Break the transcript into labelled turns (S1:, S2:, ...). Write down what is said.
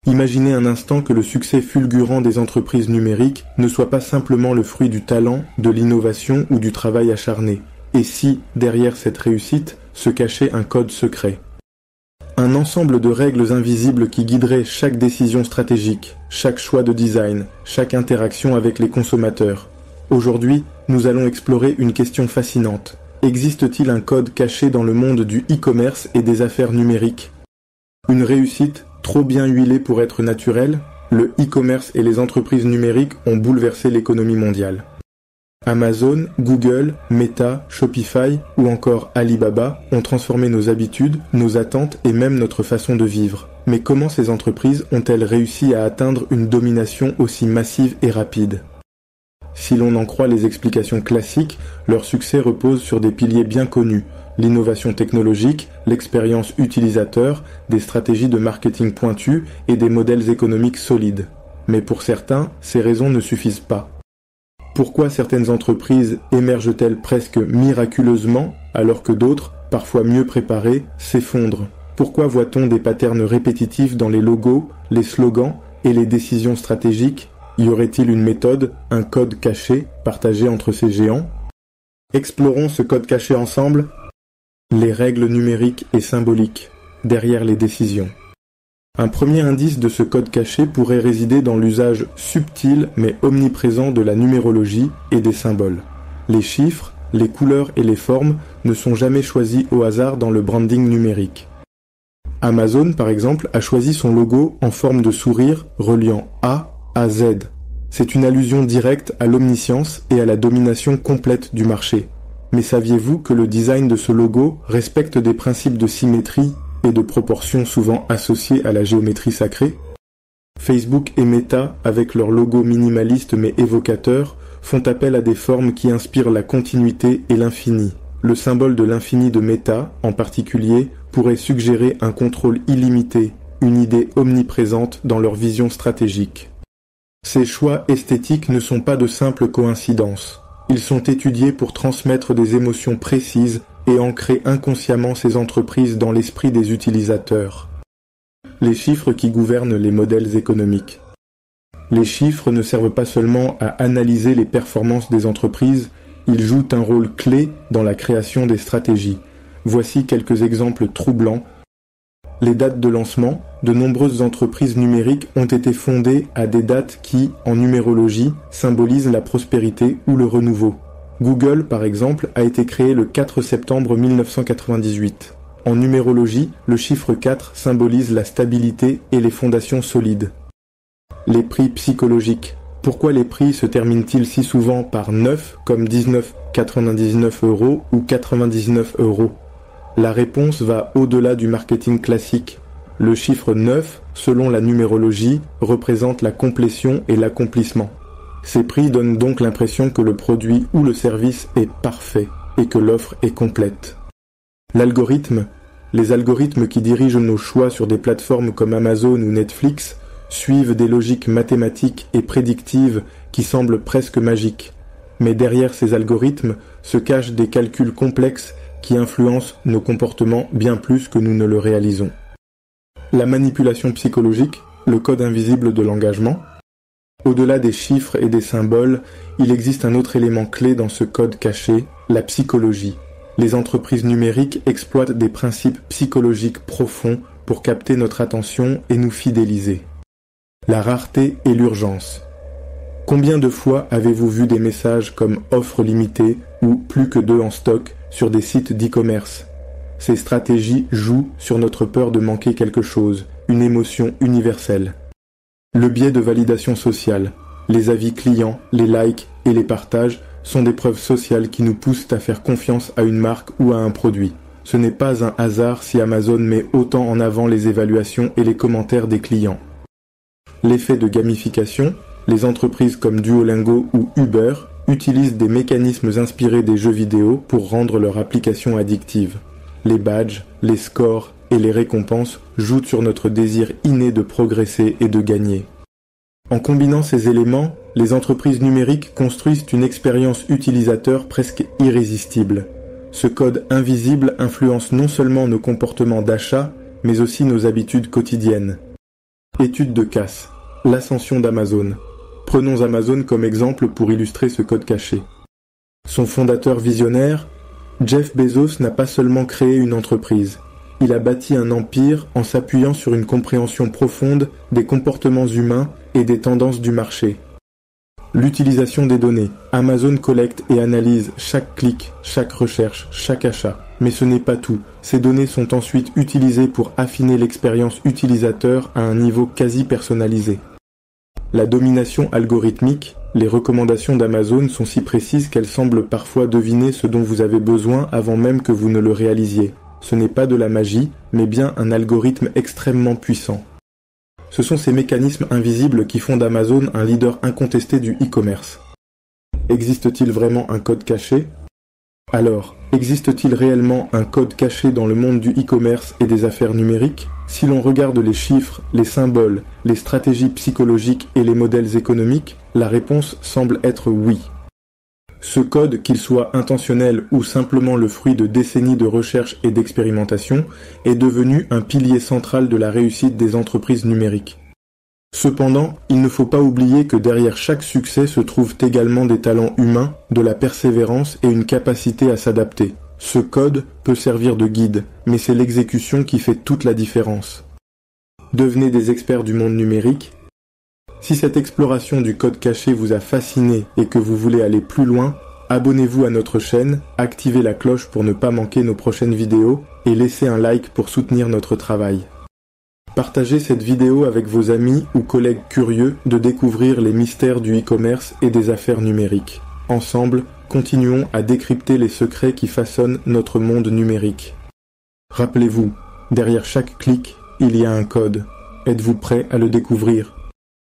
S1: Imaginez un instant que le succès fulgurant des entreprises numériques ne soit pas simplement le fruit du talent, de l'innovation ou du travail acharné. Et si, derrière cette réussite, se cachait un code secret? Un ensemble de règles invisibles qui guideraient chaque décision stratégique, chaque choix de design, chaque interaction avec les consommateurs. Aujourd'hui, nous allons explorer une question fascinante. Existe-t-il un code caché dans le monde du e-commerce et des affaires numériques? Une réussite trop bien huilée pour être naturelle, le e-commerce et les entreprises numériques ont bouleversé l'économie mondiale. Amazon, Google, Meta, Shopify ou encore Alibaba ont transformé nos habitudes, nos attentes et même notre façon de vivre. Mais comment ces entreprises ont-elles réussi à atteindre une domination aussi massive et rapide? Si l'on en croit les explications classiques, leur succès repose sur des piliers bien connus: l'innovation technologique, l'expérience utilisateur, des stratégies de marketing pointues et des modèles économiques solides. Mais pour certains, ces raisons ne suffisent pas. Pourquoi certaines entreprises émergent-elles presque miraculeusement, alors que d'autres, parfois mieux préparées, s'effondrent? Pourquoi voit-on des patterns répétitifs dans les logos, les slogans et les décisions stratégiques? Y aurait-il une méthode, un code caché, partagé entre ces géants? Explorons ce code caché ensemble. Les règles numériques et symboliques, derrière les décisions. Un premier indice de ce code caché pourrait résider dans l'usage subtil mais omniprésent de la numérologie et des symboles. Les chiffres, les couleurs et les formes ne sont jamais choisis au hasard dans le branding numérique. Amazon, par exemple, a choisi son logo en forme de sourire reliant A à Z. C'est une allusion directe à l'omniscience et à la domination complète du marché. Mais saviez-vous que le design de ce logo respecte des principes de symétrie et de proportions souvent associées à la géométrie sacrée? Facebook et Meta, avec leur logo minimaliste mais évocateur, font appel à des formes qui inspirent la continuité et l'infini. Le symbole de l'infini de Meta, en particulier, pourrait suggérer un contrôle illimité, une idée omniprésente dans leur vision stratégique. Ces choix esthétiques ne sont pas de simples coïncidences. Ils sont étudiés pour transmettre des émotions précises et ancrer inconsciemment ces entreprises dans l'esprit des utilisateurs. Les chiffres qui gouvernent les modèles économiques. Les chiffres ne servent pas seulement à analyser les performances des entreprises, ils jouent un rôle clé dans la création des stratégies. Voici quelques exemples troublants. Les dates de lancement. De nombreuses entreprises numériques ont été fondées à des dates qui, en numérologie, symbolisent la prospérité ou le renouveau. Google, par exemple, a été créé le 4 septembre 1998. En numérologie, le chiffre 4 symbolise la stabilité et les fondations solides. Les prix psychologiques. Pourquoi les prix se terminent-ils si souvent par 9, comme 19,99 € ou 99 €? La réponse va au-delà du marketing classique. Le chiffre 9, selon la numérologie, représente la complétion et l'accomplissement. Ces prix donnent donc l'impression que le produit ou le service est parfait et que l'offre est complète. L'algorithme. Les algorithmes qui dirigent nos choix sur des plateformes comme Amazon ou Netflix suivent des logiques mathématiques et prédictives qui semblent presque magiques. Mais derrière ces algorithmes se cachent des calculs complexes qui influencent nos comportements bien plus que nous ne le réalisons. La manipulation psychologique, le code invisible de l'engagement. Au-delà des chiffres et des symboles, il existe un autre élément clé dans ce code caché, la psychologie. Les entreprises numériques exploitent des principes psychologiques profonds pour capter notre attention et nous fidéliser. La rareté et l'urgence. Combien de fois avez-vous vu des messages comme « offre limitée » ou « plus que 2 en stock » sur des sites d'e-commerce? Ces stratégies jouent sur notre peur de manquer quelque chose, une émotion universelle. Le biais de validation sociale, les avis clients, les likes et les partages sont des preuves sociales qui nous poussent à faire confiance à une marque ou à un produit. Ce n'est pas un hasard si Amazon met autant en avant les évaluations et les commentaires des clients. L'effet de gamification, les entreprises comme Duolingo ou Uber utilisent des mécanismes inspirés des jeux vidéo pour rendre leur application addictive. Les badges, les scores et les récompenses jouent sur notre désir inné de progresser et de gagner. En combinant ces éléments, les entreprises numériques construisent une expérience utilisateur presque irrésistible. Ce code invisible influence non seulement nos comportements d'achat, mais aussi nos habitudes quotidiennes. Étude de casse. L'ascension d'Amazon. Prenons Amazon comme exemple pour illustrer ce code caché. Son fondateur visionnaire, Jeff Bezos, n'a pas seulement créé une entreprise. Il a bâti un empire en s'appuyant sur une compréhension profonde des comportements humains et des tendances du marché. L'utilisation des données. Amazon collecte et analyse chaque clic, chaque recherche, chaque achat. Mais ce n'est pas tout. Ces données sont ensuite utilisées pour affiner l'expérience utilisateur à un niveau quasi personnalisé. La domination algorithmique. Les recommandations d'Amazon sont si précises qu'elles semblent parfois deviner ce dont vous avez besoin avant même que vous ne le réalisiez. Ce n'est pas de la magie, mais bien un algorithme extrêmement puissant. Ce sont ces mécanismes invisibles qui font d'Amazon un leader incontesté du e-commerce. Existe-t-il vraiment un code caché ? Alors, existe-t-il réellement un code caché dans le monde du e-commerce et des affaires numériques ? Si l'on regarde les chiffres, les symboles, les stratégies psychologiques et les modèles économiques, la réponse semble être oui. Ce code, qu'il soit intentionnel ou simplement le fruit de décennies de recherche et d'expérimentation, est devenu un pilier central de la réussite des entreprises numériques. Cependant, il ne faut pas oublier que derrière chaque succès se trouvent également des talents humains, de la persévérance et une capacité à s'adapter. Ce code peut servir de guide, mais c'est l'exécution qui fait toute la différence. Devenez des experts du monde numérique. Si cette exploration du code caché vous a fasciné et que vous voulez aller plus loin, abonnez-vous à notre chaîne, activez la cloche pour ne pas manquer nos prochaines vidéos et laissez un like pour soutenir notre travail. Partagez cette vidéo avec vos amis ou collègues curieux de découvrir les mystères du e-commerce et des affaires numériques. Ensemble, continuons à décrypter les secrets qui façonnent notre monde numérique. Rappelez-vous, derrière chaque clic, il y a un code. Êtes-vous prêt à le découvrir ?